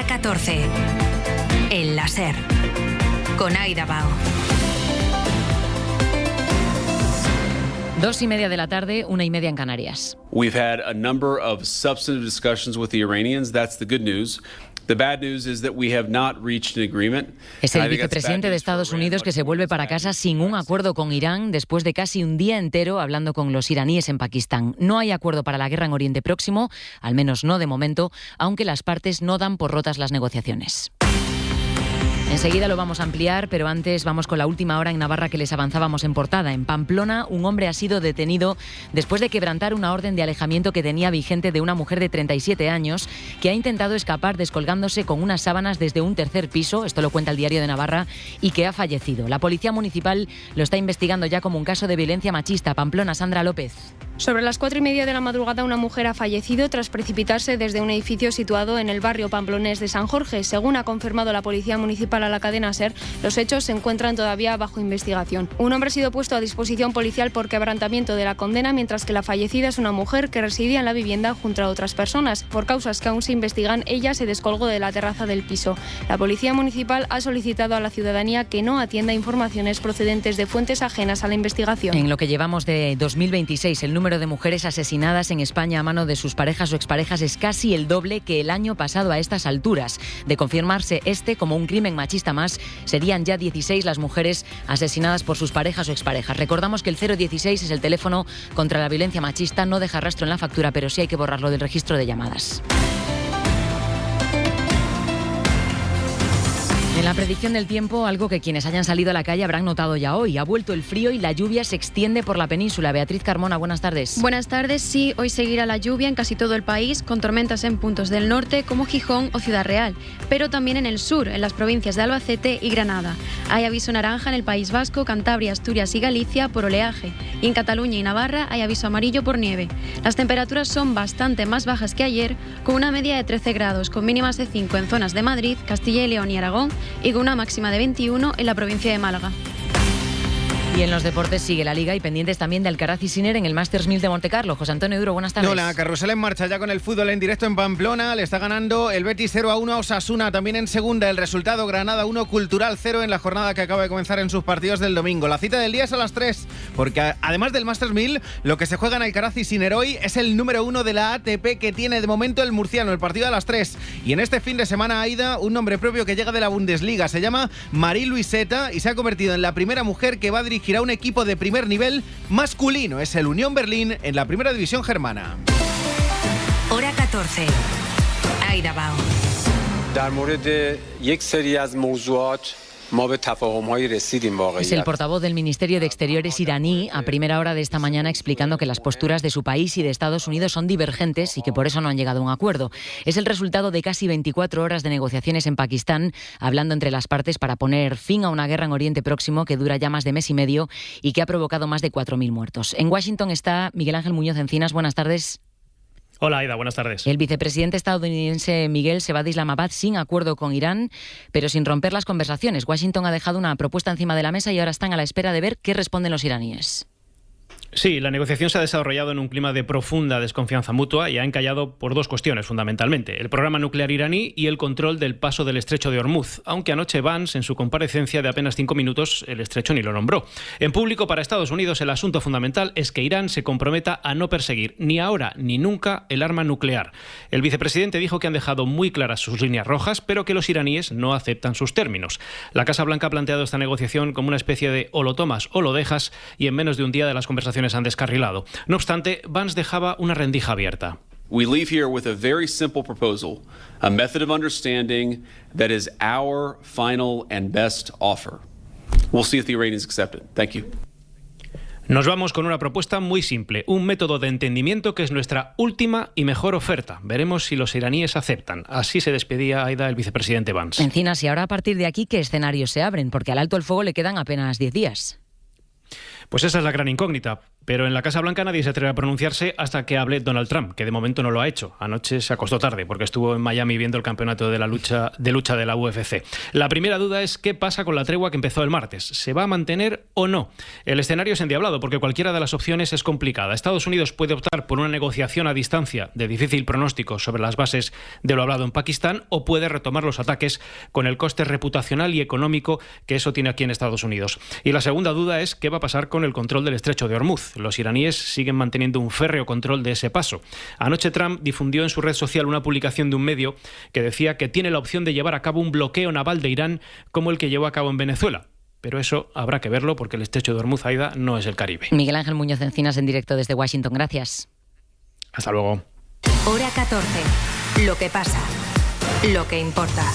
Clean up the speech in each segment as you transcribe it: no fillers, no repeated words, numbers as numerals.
14. El láser. Con Aida Bao. 2:30 de la tarde, 1:30 en Canarias. We've had a number of substantive discussions with the Iranians. That's the good news. The bad news is that we have not reached an agreement. Es el vicepresidente de Estados Unidos que se vuelve para casa sin un acuerdo con Irán después de casi un día entero hablando con los iraníes en Pakistán. No hay acuerdo para la guerra en Oriente Próximo, al menos no de momento, aunque las partes no dan por rotas las negociaciones. Enseguida lo vamos a ampliar, pero antes vamos con la última hora en Navarra que les avanzábamos en portada. En Pamplona, un hombre ha sido detenido después de quebrantar una orden de alejamiento que tenía vigente de una mujer de 37 años que ha intentado escapar descolgándose con unas sábanas desde un tercer piso, esto lo cuenta el Diario de Navarra, y que ha fallecido. La Policía Municipal lo está investigando ya como un caso de violencia machista. Pamplona, Sandra López. Sobre las 4:30 de la madrugada, una mujer ha fallecido tras precipitarse desde un edificio situado en el barrio pamplonés de San Jorge. Según ha confirmado la Policía Municipal a la cadena SER, los hechos se encuentran todavía bajo investigación. Un hombre ha sido puesto a disposición policial por quebrantamiento de la condena, mientras que la fallecida es una mujer que residía en la vivienda junto a otras personas. Por causas que aún se investigan, ella se descolgó de la terraza del piso. La Policía Municipal ha solicitado a la ciudadanía que no atienda informaciones procedentes de fuentes ajenas a la investigación. En lo que llevamos de 2026, el número de mujeres asesinadas en España a mano de sus parejas o exparejas es casi el doble que el año pasado a estas alturas. De confirmarse como un crimen machista más, serían ya 16 las mujeres asesinadas por sus parejas o exparejas. Recordamos que el 016 es el teléfono contra la violencia machista, no deja rastro en la factura, pero sí hay que borrarlo del registro de llamadas. En la predicción del tiempo, algo que quienes hayan salido a la calle habrán notado ya hoy. Ha vuelto el frío y la lluvia se extiende por la península. Beatriz Carmona, buenas tardes. Buenas tardes. Sí, hoy seguirá la lluvia en casi todo el país, con tormentas en puntos del norte como Gijón o Ciudad Real, pero también en el sur, en las provincias de Albacete y Granada. Hay aviso naranja en el País Vasco, Cantabria, Asturias y Galicia por oleaje. Y en Cataluña y Navarra hay aviso amarillo por nieve. Las temperaturas son bastante más bajas que ayer, con una media de 13 grados, con mínimas de 5 en zonas de Madrid, Castilla y León y Aragón, y con una máxima de 21 en la provincia de Málaga. Y en los deportes sigue la Liga y pendientes también de Alcaraz y Sinner en el Masters 1000 de Montecarlo. José Antonio Duro, buenas tardes. Hola, carrusel en marcha ya con el fútbol en directo en Pamplona. Le está ganando el Betis 0-1 a Osasuna. También en segunda el resultado Granada 1, Cultural 0 en la jornada que acaba de comenzar en sus partidos del domingo. La cita del día es a las 3, porque además del Masters 1000, lo que se juega en Alcaraz y Sinner hoy es el número 1 de la ATP que tiene de momento el murciano, el partido a las 3. Y en este fin de semana, Aida, un nombre propio que llega de la Bundesliga. Se llama Marie Luiseta y se ha convertido en la primera mujer que va a dirigir a un equipo de primer nivel masculino. Es el Unión Berlín en la primera división germana. Hora 14. Aida Bao. در مورد یک سری از موضوعات Es el portavoz del Ministerio de Exteriores iraní a primera hora de esta mañana explicando que las posturas de su país y de Estados Unidos son divergentes y que por eso no han llegado a un acuerdo. Es el resultado de casi 24 horas de negociaciones en Pakistán, hablando entre las partes para poner fin a una guerra en Oriente Próximo que dura ya más de mes y medio y que ha provocado más de 4.000 muertos. En Washington está Miguel Ángel Muñoz Encinas. Buenas tardes. Hola, Aida, buenas tardes. El vicepresidente estadounidense Miguel se va de Islamabad sin acuerdo con Irán, pero sin romper las conversaciones. Washington ha dejado una propuesta encima de la mesa y ahora están a la espera de ver qué responden los iraníes. Sí, la negociación se ha desarrollado en un clima de profunda desconfianza mutua y ha encallado por dos cuestiones fundamentalmente: el programa nuclear iraní y el control del paso del estrecho de Hormuz, aunque anoche Vance, en su comparecencia de apenas 5 minutos, el estrecho ni lo nombró. En público, para Estados Unidos, el asunto fundamental es que Irán se comprometa a no perseguir ni ahora ni nunca el arma nuclear. El vicepresidente dijo que han dejado muy claras sus líneas rojas, pero que los iraníes no aceptan sus términos. La Casa Blanca ha planteado esta negociación como una especie de o lo tomas o lo dejas, y en menos de un día de las conversaciones han descarrilado. No obstante, Vance dejaba una rendija abierta. We leave here with a very simple proposal, a method of understanding that is our final and best offer. We'll see if the Iranians accept it. Thank you. Nos vamos con una propuesta muy simple, un método de entendimiento que es nuestra última y mejor oferta. Veremos si los iraníes aceptan. Así se despedía, Aida, el vicepresidente Vance. Encinas, y ahora a partir de aquí, ¿qué escenarios se abren? Porque al alto el fuego le quedan apenas 10 días. Pues esa es la gran incógnita. Pero en la Casa Blanca nadie se atreve a pronunciarse hasta que hable Donald Trump, que de momento no lo ha hecho. Anoche se acostó tarde porque estuvo en Miami viendo el campeonato de lucha de la UFC. La primera duda es qué pasa con la tregua que empezó el martes. ¿Se va a mantener o no? El escenario es endiablado porque cualquiera de las opciones es complicada. Estados Unidos puede optar por una negociación a distancia de difícil pronóstico sobre las bases de lo hablado en Pakistán o puede retomar los ataques con el coste reputacional y económico que eso tiene aquí en Estados Unidos. Y la segunda duda es qué va a pasar con el control del estrecho de Hormuz. Los iraníes siguen manteniendo un férreo control de ese paso. Anoche Trump difundió en su red social una publicación de un medio que decía que tiene la opción de llevar a cabo un bloqueo naval de Irán como el que llevó a cabo en Venezuela. Pero eso habrá que verlo porque el estrecho de Hormuz, Aida, no es el Caribe. Miguel Ángel Muñoz Encinas en directo desde Washington. Gracias. Hasta luego. Hora 14. Lo que pasa. Lo que importa.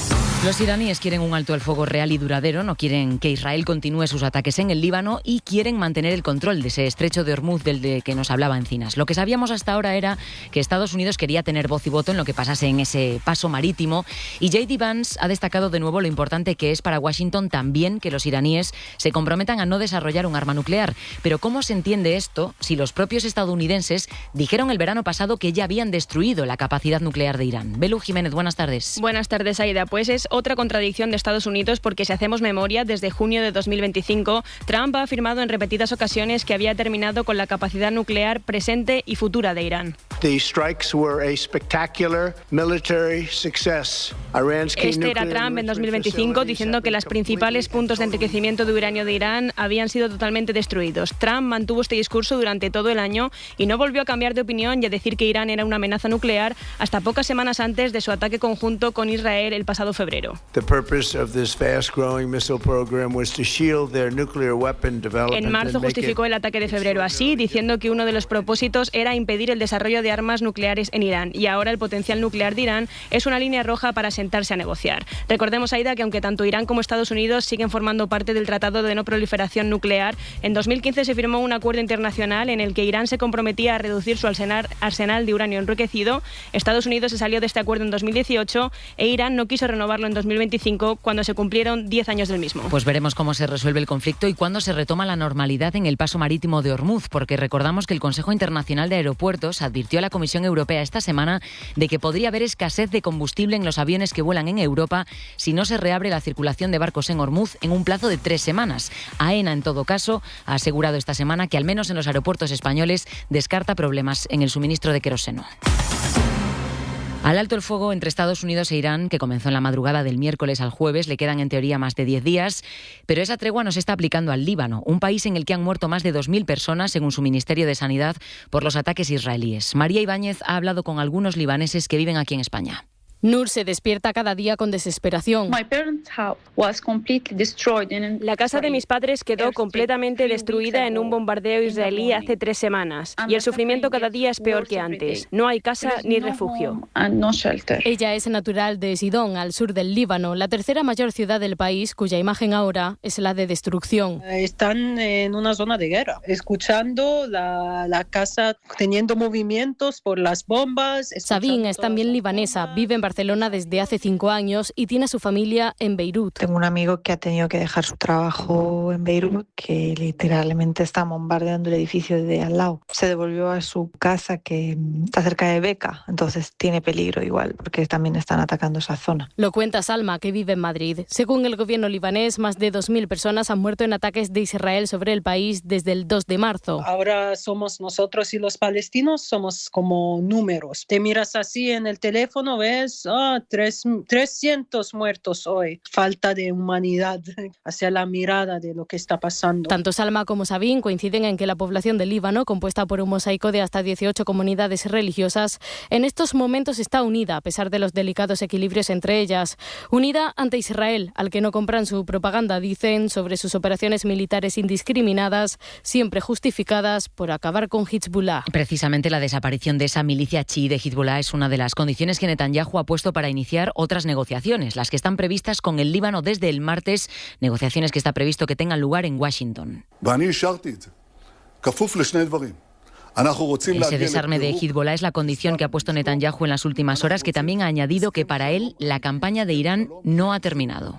Los iraníes quieren un alto al fuego real y duradero, no quieren que Israel continúe sus ataques en el Líbano y quieren mantener el control de ese estrecho de Hormuz del que nos hablaba Encinas. Lo que sabíamos hasta ahora era que Estados Unidos quería tener voz y voto en lo que pasase en ese paso marítimo y J.D. Vance ha destacado de nuevo lo importante que es para Washington también que los iraníes se comprometan a no desarrollar un arma nuclear. Pero ¿cómo se entiende esto si los propios estadounidenses dijeron el verano pasado que ya habían destruido la capacidad nuclear de Irán? Belú Jiménez, buenas tardes. Buenas tardes, Aida. Pues es otra contradicción de Estados Unidos porque si hacemos memoria, desde junio de 2025, Trump ha afirmado en repetidas ocasiones que había terminado con la capacidad nuclear presente y futura de Irán. Este era Trump en 2025 diciendo que los principales puntos de enriquecimiento de uranio de Irán habían sido totalmente destruidos. Trump mantuvo este discurso durante todo el año y no volvió a cambiar de opinión y a decir que Irán era una amenaza nuclear hasta pocas semanas antes de su ataque conjunto con Israel el pasado febrero. En marzo justificó el ataque de febrero así, diciendo que uno de los propósitos era impedir el desarrollo de armas nucleares en Irán y ahora el potencial nuclear de Irán es una línea roja para sentarse a negociar. Recordemos, Aida, que aunque tanto Irán como Estados Unidos siguen formando parte del Tratado de No Proliferación Nuclear, en 2015 se firmó un acuerdo internacional en el que Irán se comprometía a reducir su arsenal de uranio enriquecido. Estados Unidos se salió de este acuerdo en 2018 e Irán no quiso renovarlo en 2025 cuando se cumplieron 10 años del mismo. Pues veremos cómo se resuelve el conflicto y cuándo se retoma la normalidad en el paso marítimo de Hormuz, porque recordamos que el Consejo Internacional de Aeropuertos advirtió a la Comisión Europea esta semana de que podría haber escasez de combustible en los aviones que vuelan en Europa si no se reabre la circulación de barcos en Hormuz en un plazo de 3 semanas. AENA, en todo caso, ha asegurado esta semana que al menos en los aeropuertos españoles descarta problemas en el suministro de queroseno. Al alto el fuego entre Estados Unidos e Irán, que comenzó en la madrugada del miércoles al jueves, le quedan en teoría más de 10 días, pero esa tregua no se está aplicando al Líbano, un país en el que han muerto más de 2.000 personas, según su Ministerio de Sanidad, por los ataques israelíes. María Ibáñez ha hablado con algunos libaneses que viven aquí en España. Nur se despierta cada día con desesperación. La casa de mis padres quedó completamente destruida en un bombardeo israelí hace 3 semanas y el sufrimiento cada día es peor que antes. No hay casa ni refugio. Ella es natural de Sidón, al sur del Líbano, la tercera mayor ciudad del país, cuya imagen ahora es la de destrucción. Están en una zona de guerra, escuchando la casa, teniendo movimientos por las bombas. Sabine es también libanesa, vive en Barcelona desde hace 5 años y tiene a su familia en Beirut. Tengo un amigo que ha tenido que dejar su trabajo en Beirut, que literalmente está bombardeando el edificio de al lado. Se devolvió a su casa que está cerca de Beca, entonces tiene peligro igual, porque también están atacando esa zona. Lo cuenta Salma, que vive en Madrid. Según el gobierno libanés, más de 2.000 personas han muerto en ataques de Israel sobre el país desde el 2 de marzo. Ahora somos nosotros y los palestinos, somos como números. Te miras así en el teléfono, ves 300 muertos hoy. Falta de humanidad hacia la mirada de lo que está pasando. Tanto Salma como Sabine coinciden en que la población del Líbano, compuesta por un mosaico de hasta 18 comunidades religiosas, en estos momentos está unida, a pesar de los delicados equilibrios entre ellas. Unida ante Israel, al que no compran su propaganda, dicen, sobre sus operaciones militares indiscriminadas, siempre justificadas por acabar con Hezbollah. Precisamente la desaparición de esa milicia chií de Hezbollah es una de las condiciones que Netanyahu ha puesto para iniciar otras negociaciones, las que están previstas con el Líbano desde el martes, negociaciones que está previsto que tengan lugar en Washington. Ese desarme de Hezbollah es la condición que ha puesto Netanyahu en las últimas horas, que también ha añadido que para él la campaña de Irán no ha terminado.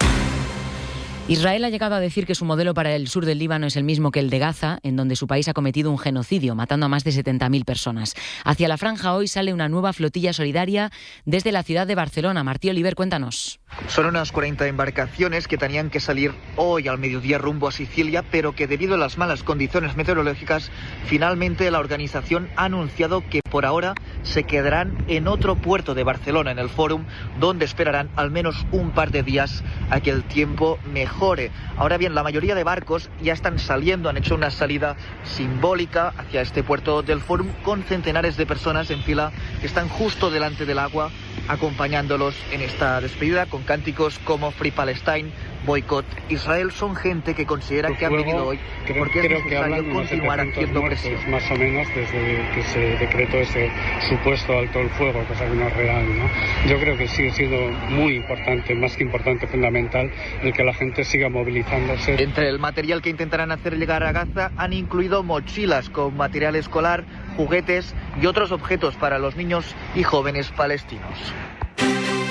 Israel ha llegado a decir que su modelo para el sur del Líbano es el mismo que el de Gaza, en donde su país ha cometido un genocidio, matando a más de 70.000 personas. Hacia la franja hoy sale una nueva flotilla solidaria desde la ciudad de Barcelona. Martí Oliver, cuéntanos. Son unas 40 embarcaciones que tenían que salir hoy al mediodía rumbo a Sicilia, pero que debido a las malas condiciones meteorológicas, finalmente la organización ha anunciado que por ahora se quedarán en otro puerto de Barcelona, en el Fòrum, donde esperarán al menos un par de días a que el tiempo mejore. Ahora bien, la mayoría de barcos ya están saliendo, han hecho una salida simbólica hacia este puerto del Fòrum con centenares de personas en fila que están justo delante del agua acompañándolos en esta despedida con cánticos como Free Palestine, Boicot Israel. Son gente que considera que han venido hoy porque es necesario continuar haciendo presión. Más o menos desde que se decretó ese supuesto alto el fuego, cosa que no es real, ¿no? Yo creo que sigue siendo muy importante, más que importante, fundamental, el que la gente siga movilizándose. Entre el material que intentarán hacer llegar a Gaza han incluido mochilas con material escolar, juguetes y otros objetos para los niños y jóvenes palestinos.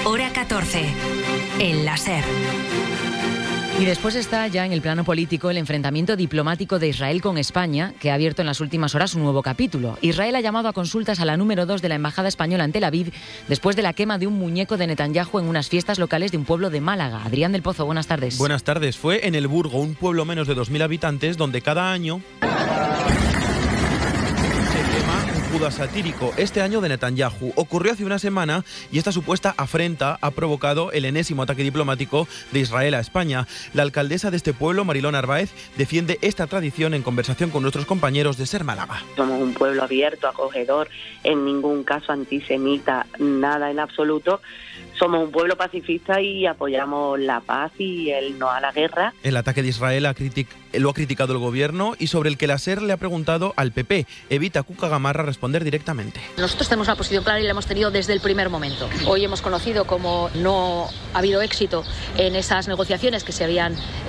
Hora 14. El láser. Y después está ya en el plano político el enfrentamiento diplomático de Israel con España, que ha abierto en las últimas horas un nuevo capítulo. Israel ha llamado a consultas a la número 2 de la Embajada Española en Tel Aviv después de la quema de un muñeco de Netanyahu en unas fiestas locales de un pueblo de Málaga. Adrián del Pozo, buenas tardes. Buenas tardes. Fue en El Burgo, un pueblo menos de 2.000 habitantes, donde cada año Judas satírico, este año de Netanyahu. Ocurrió hace una semana y esta supuesta afrenta ha provocado el enésimo ataque diplomático de Israel a España. La alcaldesa de este pueblo, Mariló Narváez, defiende esta tradición en conversación con nuestros compañeros de Ser Málaga. Somos un pueblo abierto, acogedor, en ningún caso antisemita, nada en absoluto. Somos un pueblo pacifista y apoyamos la paz y el no a la guerra. El ataque de Israel lo ha criticado el gobierno y sobre el que la SER le ha preguntado al PP. Evita Cuca Gamarra responder directamente. Nosotros tenemos una posición clara y la hemos tenido desde el primer momento. Hoy hemos conocido cómo no ha habido éxito en esas negociaciones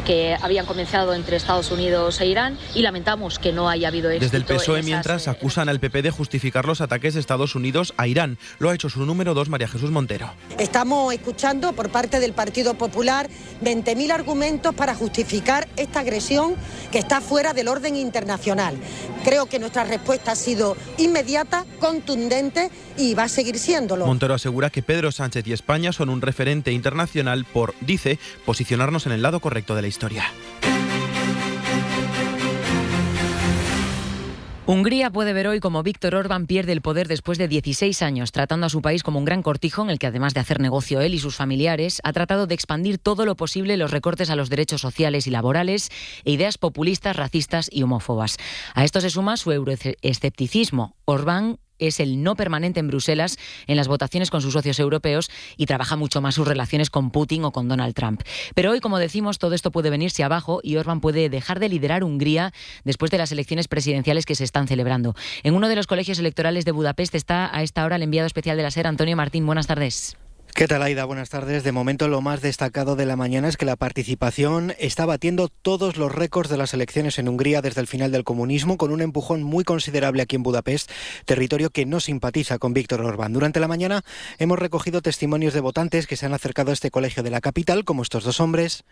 que habían comenzado entre Estados Unidos e Irán y lamentamos que no haya habido éxito. Desde el PSOE, mientras, acusan al PP de justificar los ataques de Estados Unidos a Irán. Lo ha hecho su número 2, María Jesús Montero. Estamos escuchando por parte del Partido Popular 20.000 argumentos para justificar esta agresión que está fuera del orden internacional. Creo que nuestra respuesta ha sido inmediata, contundente y va a seguir siéndolo. Montero asegura que Pedro Sánchez y España son un referente internacional por, dice, posicionarnos en el lado correcto de la historia. Hungría puede ver hoy cómo Viktor Orbán pierde el poder después de 16 años, tratando a su país como un gran cortijo en el que, además de hacer negocio él y sus familiares, ha tratado de expandir todo lo posible los recortes a los derechos sociales y laborales e ideas populistas, racistas y homófobas. A esto se suma su euroescepticismo. Orbán es el no permanente en Bruselas en las votaciones con sus socios europeos y trabaja mucho más sus relaciones con Putin o con Donald Trump. Pero hoy, como decimos, todo esto puede venirse abajo y Orbán puede dejar de liderar Hungría después de las elecciones presidenciales que se están celebrando. En uno de los colegios electorales de Budapest está a esta hora el enviado especial de la SER, Antonio Martín. Buenas tardes. ¿Qué tal, Aida? Buenas tardes. De momento, lo más destacado de la mañana es que la participación está batiendo todos los récords de las elecciones en Hungría desde el final del comunismo, con un empujón muy considerable aquí en Budapest, territorio que no simpatiza con Viktor Orbán. Durante la mañana hemos recogido testimonios de votantes que se han acercado a este colegio de la capital, como estos dos hombres.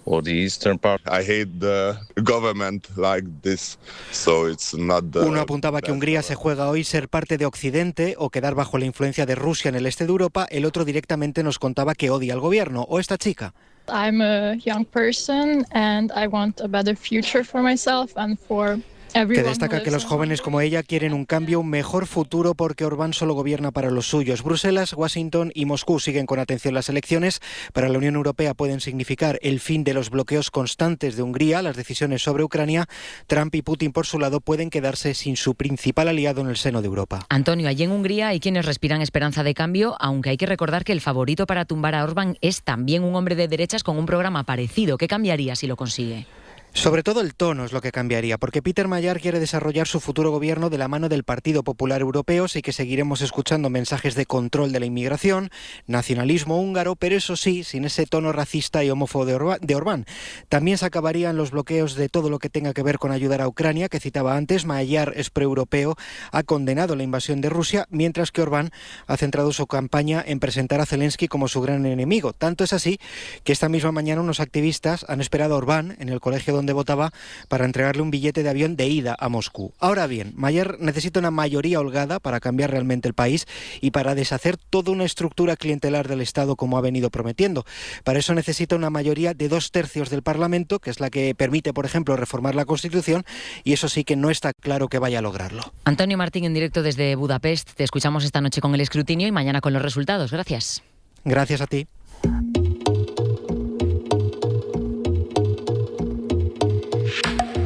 Or the eastern part. I hate the government like this, so it's not the... Uno apuntaba que Hungría se juega hoy ser parte de Occidente o quedar bajo la influencia de Rusia en el este de Europa. El otro directamente nos contaba que odia al gobierno. O esta chica. I'm a young person and I want a better future for myself and for... Que destaca que los jóvenes como ella quieren un cambio, un mejor futuro porque Orbán solo gobierna para los suyos. Bruselas, Washington y Moscú siguen con atención las elecciones. Para la Unión Europea pueden significar el fin de los bloqueos constantes de Hungría, las decisiones sobre Ucrania. Trump y Putin, por su lado, pueden quedarse sin su principal aliado en el seno de Europa. Antonio, allí en Hungría hay quienes respiran esperanza de cambio, aunque hay que recordar que el favorito para tumbar a Orbán es también un hombre de derechas con un programa parecido. ¿Qué cambiaría si lo consigue? Sobre todo el tono es lo que cambiaría, porque Peter Mayer quiere desarrollar su futuro gobierno de la mano del Partido Popular Europeo, sí que seguiremos escuchando mensajes de control de la inmigración, nacionalismo húngaro, pero eso sí, sin ese tono racista y homófobo de Orbán. También se acabarían los bloqueos de todo lo que tenga que ver con ayudar a Ucrania, que citaba antes. Mayer es proeuropeo, ha condenado la invasión de Rusia, mientras que Orbán ha centrado su campaña en presentar a Zelensky como su gran enemigo. Tanto es así que esta misma mañana unos activistas han esperado a Orbán en el colegio donde votaba para entregarle un billete de avión de ida a Moscú. Ahora bien, Mayer necesita una mayoría holgada para cambiar realmente el país y para deshacer toda una estructura clientelar del Estado como ha venido prometiendo. Para eso necesita una mayoría de 2/3 del Parlamento, que es la que permite, por ejemplo, reformar la Constitución, y eso sí que no está claro que vaya a lograrlo. Antonio Martín, en directo desde Budapest. Te escuchamos esta noche con el escrutinio y mañana con los resultados. Gracias. Gracias a ti.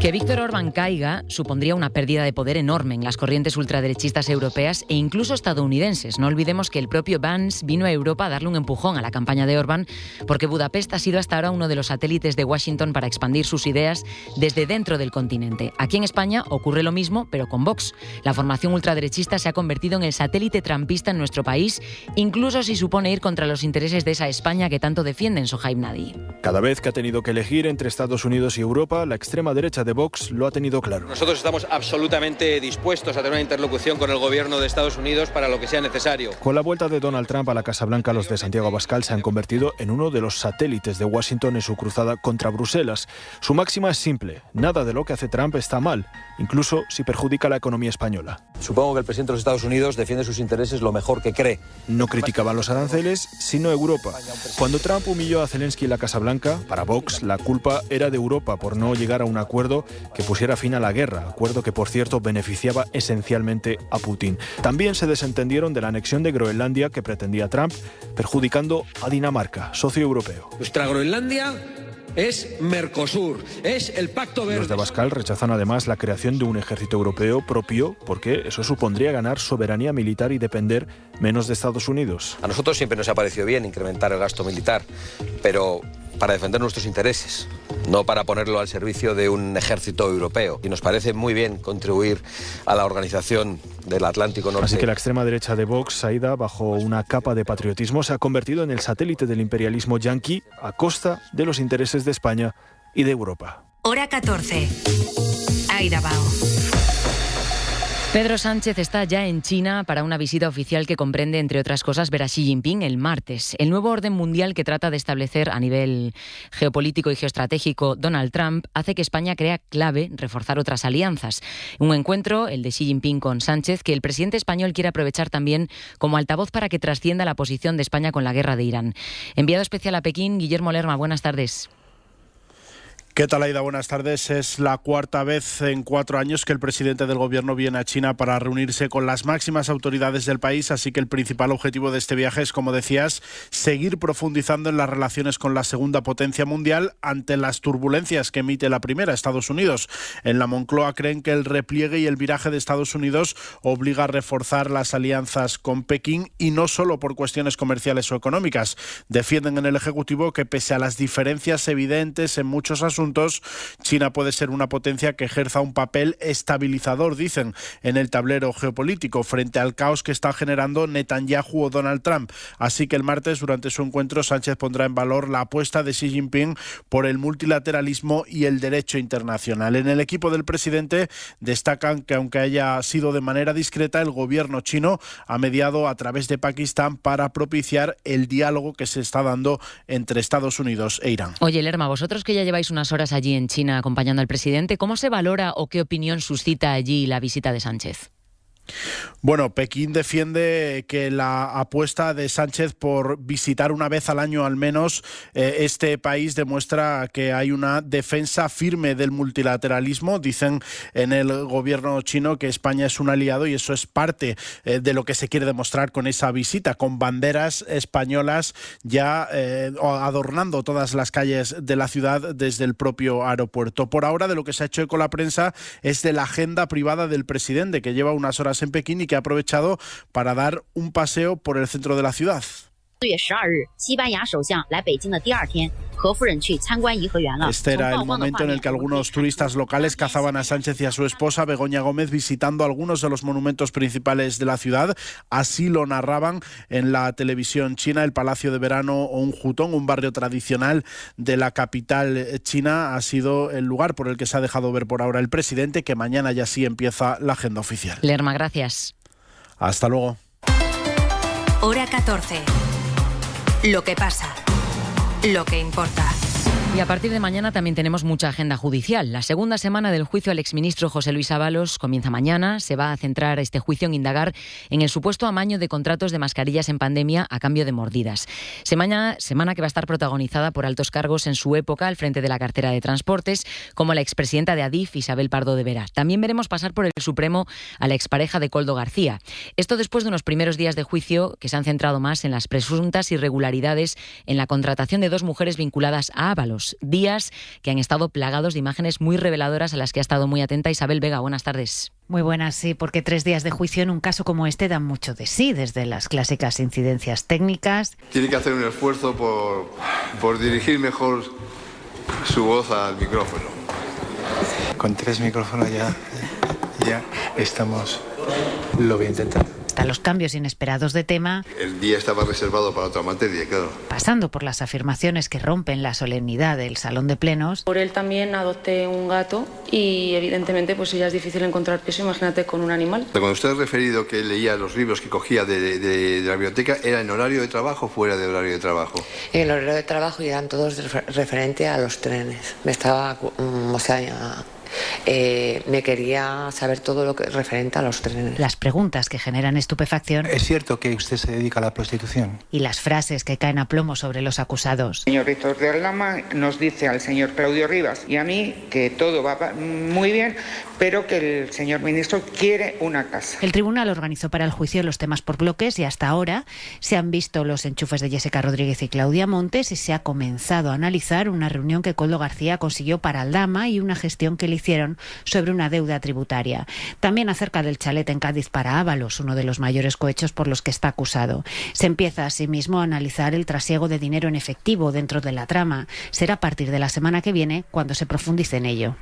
Que Víctor Orbán caiga supondría una pérdida de poder enorme en las corrientes ultraderechistas europeas e incluso estadounidenses. No olvidemos que el propio Vance vino a Europa a darle un empujón a la campaña de Orbán, porque Budapest ha sido hasta ahora uno de los satélites de Washington para expandir sus ideas desde dentro del continente. Aquí en España ocurre lo mismo, pero con Vox. La formación ultraderechista se ha convertido en el satélite trampista en nuestro país, incluso si supone ir contra los intereses de esa España que tanto defienden Sohaib Nadi. Cada vez que ha tenido que elegir entre Estados Unidos y Europa, la extrema derecha de Vox lo ha tenido claro. Nosotros estamos absolutamente dispuestos a tener una interlocución con el gobierno de Estados Unidos para lo que sea necesario. Con la vuelta de Donald Trump a la Casa Blanca, los de Santiago Abascal se han convertido en uno de los satélites de Washington en su cruzada contra Bruselas. Su máxima es simple: nada de lo que hace Trump está mal, incluso si perjudica la economía española. Supongo que el presidente de los Estados Unidos defiende sus intereses lo mejor que cree. No criticaban los aranceles, sino Europa. Cuando Trump humilló a Zelensky en la Casa Blanca, para Vox la culpa era de Europa por no llegar a un acuerdo que pusiera fin a la guerra, acuerdo que, por cierto, beneficiaba esencialmente a Putin. También se desentendieron de la anexión de Groenlandia que pretendía Trump, perjudicando a Dinamarca, socio europeo. Nuestra Groenlandia es Mercosur, es el Pacto Verde. Los de Abascal rechazan además la creación de un ejército europeo propio, porque eso supondría ganar soberanía militar y depender menos de Estados Unidos. A nosotros siempre nos ha parecido bien incrementar el gasto militar, pero para defender nuestros intereses, no para ponerlo al servicio de un ejército europeo. Y nos parece muy bien contribuir a la organización del Atlántico Norte. Así que la extrema derecha de Vox, Aida, bajo una capa de patriotismo, se ha convertido en el satélite del imperialismo yanqui a costa de los intereses de España y de Europa. Hora 14. Aida Bao. Pedro Sánchez está ya en China para una visita oficial que comprende, entre otras cosas, ver a Xi Jinping el martes. El nuevo orden mundial que trata de establecer a nivel geopolítico y geoestratégico Donald Trump hace que España crea clave reforzar otras alianzas. Un encuentro, el de Xi Jinping con Sánchez, que el presidente español quiere aprovechar también como altavoz para que trascienda la posición de España con la guerra de Irán. Enviado especial a Pekín, Guillermo Lerma, buenas tardes. ¿Qué tal, Aida? Buenas tardes. Es la cuarta vez en 4 años que el presidente del gobierno viene a China para reunirse con las máximas autoridades del país, así que el principal objetivo de este viaje es, como decías, seguir profundizando en las relaciones con la segunda potencia mundial ante las turbulencias que emite la primera, Estados Unidos. En la Moncloa creen que el repliegue y el viraje de Estados Unidos obliga a reforzar las alianzas con Pekín, y no solo por cuestiones comerciales o económicas. Defienden en el Ejecutivo que, pese a las diferencias evidentes en muchos asuntos, China puede ser una potencia que ejerza un papel estabilizador, dicen, en el tablero geopolítico frente al caos que está generando Netanyahu o Donald Trump. Así que el martes, durante su encuentro, Sánchez pondrá en valor la apuesta de Xi Jinping por el multilateralismo y el derecho internacional. En el equipo del presidente destacan que, aunque haya sido de manera discreta, el gobierno chino ha mediado a través de Pakistán para propiciar el diálogo que se está dando entre Estados Unidos e Irán. Oye, Lerma, vosotros que ya lleváis unas horas allí en China acompañando al presidente, ¿cómo se valora o qué opinión suscita allí la visita de Sánchez? Bueno, Pekín defiende que la apuesta de Sánchez por visitar una vez al año al menos este país demuestra que hay una defensa firme del multilateralismo. Dicen en el gobierno chino que España es un aliado, y eso es parte de lo que se quiere demostrar con esa visita, con banderas españolas ya adornando todas las calles de la ciudad desde el propio aeropuerto. Por ahora, de lo que se ha hecho eco la prensa es de la agenda privada del presidente, que lleva unas horas en Pekín y que ha aprovechado para dar un paseo por el centro de la ciudad. Este era el momento en el que algunos turistas locales cazaban a Sánchez y a su esposa Begoña Gómez visitando algunos de los monumentos principales de la ciudad. Así lo narraban en la televisión china. El Palacio de Verano o un Hutong, un barrio tradicional de la capital china, ha sido el lugar por el que se ha dejado ver por ahora el presidente, que mañana ya sí empieza la agenda oficial. Lerma, gracias. Hasta luego. Hora 14. Lo que pasa. Lo que importa. Y a partir de mañana también tenemos mucha agenda judicial. La segunda semana del juicio al exministro José Luis Ábalos comienza mañana. Se va a centrar este juicio en indagar en el supuesto amaño de contratos de mascarillas en pandemia a cambio de mordidas. Semana que va a estar protagonizada por altos cargos en su época al frente de la cartera de Transportes, como la expresidenta de Adif, Isabel Pardo de Vera. También veremos pasar por el Supremo a la expareja de Koldo García. Esto después de unos primeros días de juicio que se han centrado más en las presuntas irregularidades en la contratación de dos mujeres vinculadas a Ábalos. Días que han estado plagados de imágenes muy reveladoras a las que ha estado muy atenta Isabel Vega. Buenas tardes. Muy buenas, sí, porque 3 días de juicio en un caso como este dan mucho de sí, desde las clásicas incidencias técnicas. Tiene que hacer un esfuerzo por dirigir mejor su voz al micrófono. Con 3 micrófonos ya estamos. Lo voy a intentar. Hasta los cambios inesperados de tema. El día estaba reservado para otra materia, claro. Pasando por las afirmaciones que rompen la solemnidad del salón de plenos. Por él también adopté un gato y evidentemente pues ya es difícil encontrar piso, imagínate con un animal. Cuando usted ha referido que leía los libros que cogía de la biblioteca, ¿era en horario de trabajo o fuera de horario de trabajo? En el horario de trabajo y eran todos referente a los trenes. Me quería saber todo lo que referente a los trenes. Las preguntas que generan estupefacción. ¿Es cierto que usted se dedica a la prostitución? Y las frases que caen a plomo sobre los acusados. El señor Víctor de Aldama nos dice al señor Claudio Rivas y a mí que todo va muy bien, pero que el señor ministro quiere una casa. El tribunal organizó para el juicio los temas por bloques y hasta ahora se han visto los enchufes de Jessica Rodríguez y Claudia Montes y se ha comenzado a analizar una reunión que Koldo García consiguió para Aldama y una gestión que le hicieron sobre una deuda tributaria. También acerca del chalet en Cádiz para Ábalos, uno de los mayores cohechos por los que está acusado. Se empieza asimismo a analizar el trasiego de dinero en efectivo dentro de la trama. Será a partir de la semana que viene cuando se profundice en ello.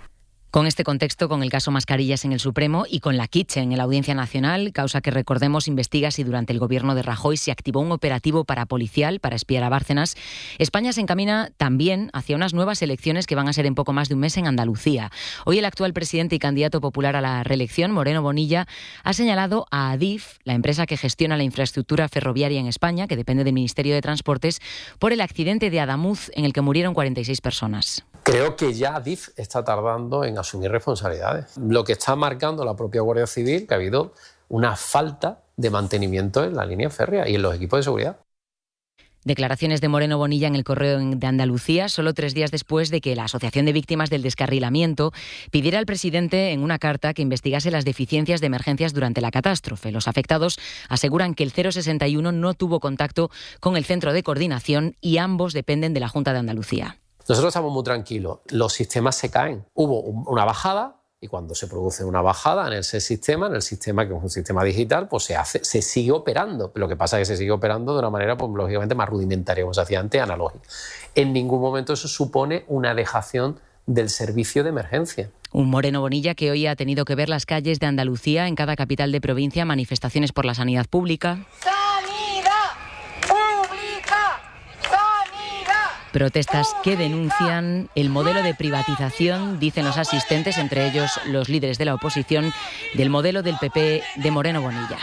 Con este contexto, con el caso Mascarillas en el Supremo y con la Kitchen en la Audiencia Nacional, causa que, recordemos, investiga si durante el gobierno de Rajoy se activó un operativo parapolicial para espiar a Bárcenas, España se encamina también hacia unas nuevas elecciones que van a ser en poco más de un mes en Andalucía. Hoy el actual presidente y candidato popular a la reelección, Moreno Bonilla, ha señalado a Adif, la empresa que gestiona la infraestructura ferroviaria en España, que depende del Ministerio de Transportes, por el accidente de Adamuz en el que murieron 46 personas. Creo que ya Adif está tardando en asumir responsabilidades. Lo que está marcando la propia Guardia Civil, que ha habido una falta de mantenimiento en la línea férrea y en los equipos de seguridad. Declaraciones de Moreno Bonilla en el Correo de Andalucía, solo 3 días después de que la Asociación de Víctimas del Descarrilamiento pidiera al presidente en una carta que investigase las deficiencias de emergencias durante la catástrofe. Los afectados aseguran que el 061 no tuvo contacto con el centro de coordinación y ambos dependen de la Junta de Andalucía. Nosotros estamos muy tranquilos. Los sistemas se caen. Hubo una bajada y cuando se produce una bajada en ese sistema, que es un sistema digital, pues se sigue operando. Lo que pasa es que se sigue operando de una manera, pues, lógicamente, más rudimentaria, como se hacía antes, analógica. En ningún momento eso supone una dejación del servicio de emergencia. Un Moreno Bonilla que hoy ha tenido que ver las calles de Andalucía, en cada capital de provincia, manifestaciones por la sanidad pública. Protestas que denuncian el modelo de privatización, dicen los asistentes, entre ellos los líderes de la oposición, del modelo del PP de Moreno Bonilla.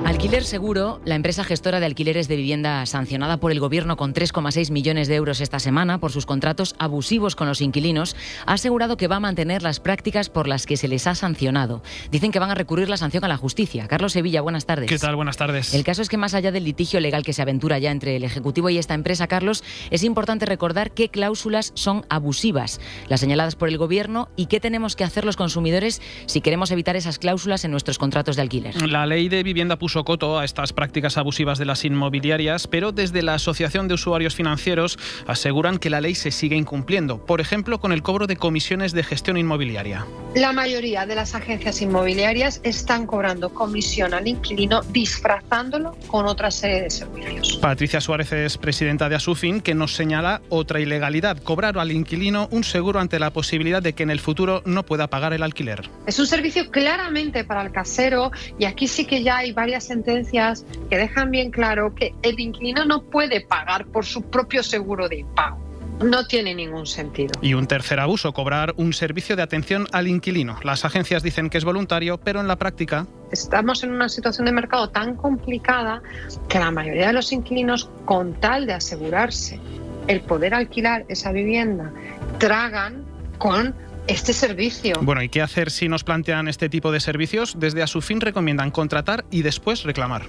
Alquiler Seguro, la empresa gestora de alquileres de vivienda sancionada por el Gobierno con 3,6 millones de euros esta semana por sus contratos abusivos con los inquilinos, ha asegurado que va a mantener las prácticas por las que se les ha sancionado. Dicen que van a recurrir la sanción a la justicia. Carlos Sevilla, buenas tardes. ¿Qué tal? Buenas tardes. El caso es que más allá del litigio legal que se aventura ya entre el Ejecutivo y esta empresa, Carlos, es importante recordar qué cláusulas son abusivas, las señaladas por el Gobierno, y qué tenemos que hacer los consumidores si queremos evitar esas cláusulas en nuestros contratos de alquiler. La ley de vivienda puso coto a estas prácticas abusivas de las inmobiliarias, pero desde la Asociación de Usuarios Financieros aseguran que la ley se sigue incumpliendo, por ejemplo, con el cobro de comisiones de gestión inmobiliaria. La mayoría de las agencias inmobiliarias están cobrando comisión al inquilino disfrazándolo con otra serie de servicios. Patricia Suárez es presidenta de Asufin, que nos señala otra ilegalidad: cobrar al inquilino un seguro ante la posibilidad de que en el futuro no pueda pagar el alquiler. Es un servicio claramente para el casero, y aquí sí que ya hay varias sentencias que dejan bien claro que el inquilino no puede pagar por su propio seguro de impago. No tiene ningún sentido. Y un tercer abuso: cobrar un servicio de atención al inquilino. Las agencias dicen que es voluntario, pero en la práctica... Estamos en una situación de mercado tan complicada que la mayoría de los inquilinos, con tal de asegurarse el poder alquilar esa vivienda, tragan con este servicio. Bueno, ¿y qué hacer si nos plantean este tipo de servicios? Desde Asufin recomiendan contratar y después reclamar.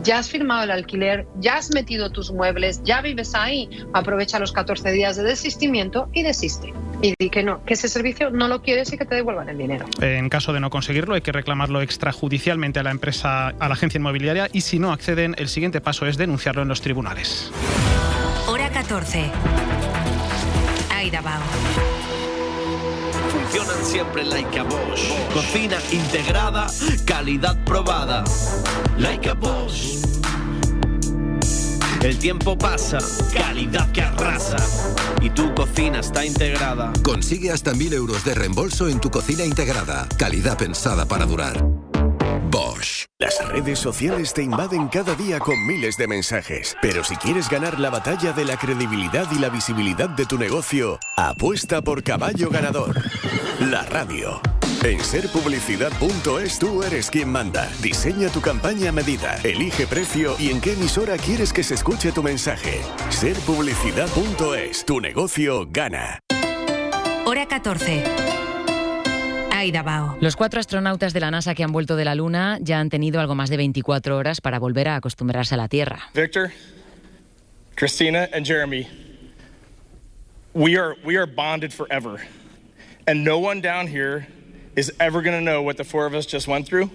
Ya has firmado el alquiler, ya has metido tus muebles, ya vives ahí, aprovecha los 14 días de desistimiento y desiste. Y di que no, que ese servicio no lo quieres y que te devuelvan el dinero. En caso de no conseguirlo, hay que reclamarlo extrajudicialmente a la empresa, a la agencia inmobiliaria, y si no acceden, el siguiente paso es denunciarlo en los tribunales. Hora 14. Aida Bao. Funcionan siempre like a Bosch. Cocina integrada, calidad probada. Like a Bosch. El tiempo pasa, calidad que arrasa. Y tu cocina está integrada. Consigue hasta 1.000 euros de reembolso en tu cocina integrada. Calidad pensada para durar. Bosch. Las redes sociales te invaden cada día con miles de mensajes. Pero si quieres ganar la batalla de la credibilidad y la visibilidad de tu negocio, apuesta por caballo ganador. La radio. En serpublicidad.es tú eres quien manda. Diseña tu campaña a medida, elige precio y en qué emisora quieres que se escuche tu mensaje. Serpublicidad.es, tu negocio gana. Hora 14. Aida Bao. Los 4 astronautas de la NASA que han vuelto de la Luna ya han tenido algo más de 24 horas para volver a acostumbrarse a la Tierra. Victor, Christina and Jeremy, we are bonded forever. And no one down here is ever going to know what the 4 of us just went through.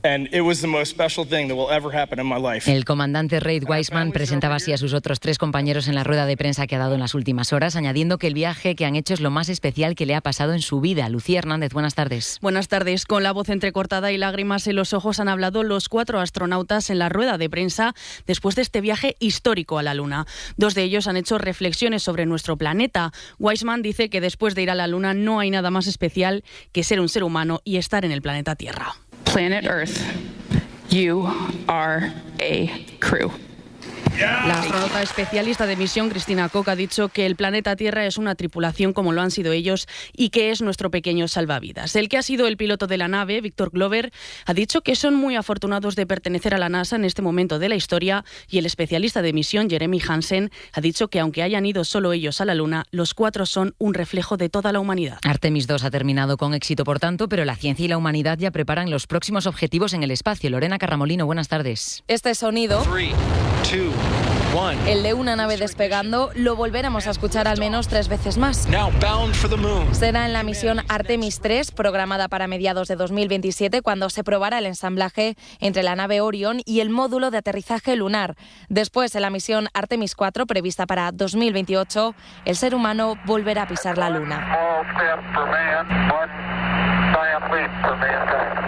And it was the most special thing that will ever happen in my life. El comandante Reid Wiseman presentaba así a sus otros 3 compañeros en la rueda de prensa que ha dado en las últimas horas, añadiendo que el viaje que han hecho es lo más especial que le ha pasado en su vida. Lucía Hernández, buenas tardes. Buenas tardes. Con la voz entrecortada y lágrimas en los ojos han hablado los 4 astronautas en la rueda de prensa después de este viaje histórico a la Luna. 2 de ellos han hecho reflexiones sobre nuestro planeta. Wiseman dice que después de ir a la Luna no hay nada más especial que ser un ser humano y estar en el planeta Tierra. Planet Earth, you are a crew. La astronauta especialista de misión, Christina Koch, ha dicho que el planeta Tierra es una tripulación como lo han sido ellos y que es nuestro pequeño salvavidas. El que ha sido el piloto de la nave, Victor Glover, ha dicho que son muy afortunados de pertenecer a la NASA en este momento de la historia, y el especialista de misión, Jeremy Hansen, ha dicho que aunque hayan ido solo ellos a la Luna, los 4 son un reflejo de toda la humanidad. Artemis II ha terminado con éxito, por tanto, pero la ciencia y la humanidad ya preparan los próximos objetivos en el espacio. Lorena Carramolino, buenas tardes. Este sonido, 3, 2, 1. el de una nave despegando, lo volveremos a escuchar al menos 3 veces más. Será en la misión Artemis III, programada para mediados de 2027, cuando se probará el ensamblaje entre la nave Orion y el módulo de aterrizaje lunar. Después, en la misión Artemis IV, prevista para 2028, el ser humano volverá a pisar la Luna.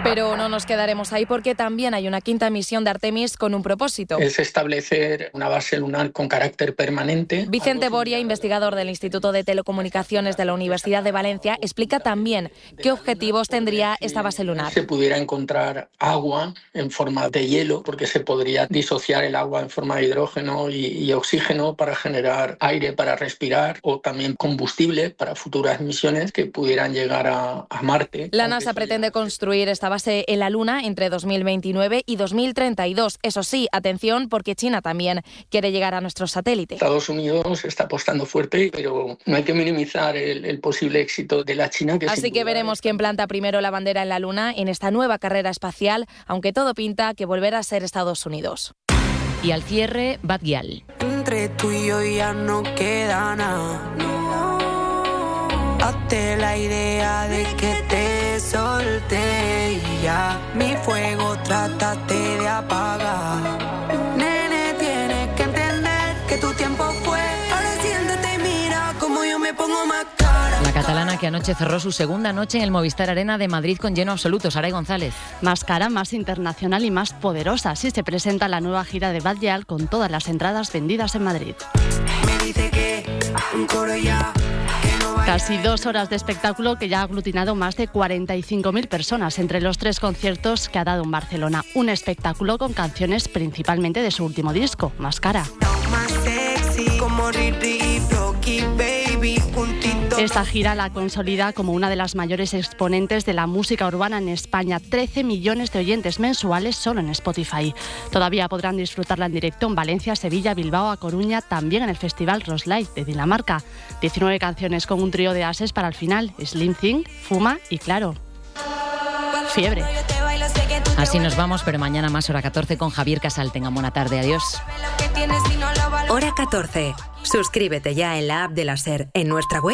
Pero no nos quedaremos ahí, porque también hay una 5ª misión de Artemis con un propósito. Es establecer una base lunar con carácter permanente. Vicente Boria, investigador del Instituto de Telecomunicaciones de la Universidad de Valencia, explica también qué objetivos tendría esta base lunar. Se pudiera encontrar agua en forma de hielo, porque se podría disociar el agua en forma de hidrógeno y oxígeno para generar aire para respirar, o también combustible para futuras misiones que pudieran llegar a Marte. La NASA pretende construir esta base en la Luna entre 2029 y 2032. Eso sí, atención, porque China también quiere llegar a nuestro satélite. Estados Unidos está apostando fuerte, pero no hay que minimizar el posible éxito de la China. Así que veremos quién planta primero la bandera en la Luna en esta nueva carrera espacial, aunque todo pinta que volverá a ser Estados Unidos. Y al cierre, Bad Gyal. Entre tú y yo ya no queda nada. Hazte la idea de que te te solté y ya mi fuego trataste de apagar. Nene, tienes que entender que tu tiempo fue. Ahora siéntate y mira como yo me pongo más cara. La catalana que anoche cerró su segunda noche en el Movistar Arena de Madrid con lleno absoluto. Saray González. Más cara, más internacional y más poderosa. Así se presenta la nueva gira de Bad Gyal con todas las entradas vendidas en Madrid. Me dice que un coro ya. Casi 2 horas de espectáculo que ya ha aglutinado más de 45.000 personas entre los 3 conciertos que ha dado en Barcelona. Un espectáculo con canciones principalmente de su último disco, Más cara. Esta gira la consolida como una de las mayores exponentes de la música urbana en España. 13 millones de oyentes mensuales solo en Spotify. Todavía podrán disfrutarla en directo en Valencia, Sevilla, Bilbao, A Coruña, también en el Festival Roslight de Dinamarca. 19 canciones con un trío de ases para el final: Slim Thing, Fuma y, claro, Fiebre. Así nos vamos, pero mañana más, hora 14 con Javier Casal. Tengan buena tarde, adiós. Hora 14. Suscríbete ya en la app de la SER, en nuestra web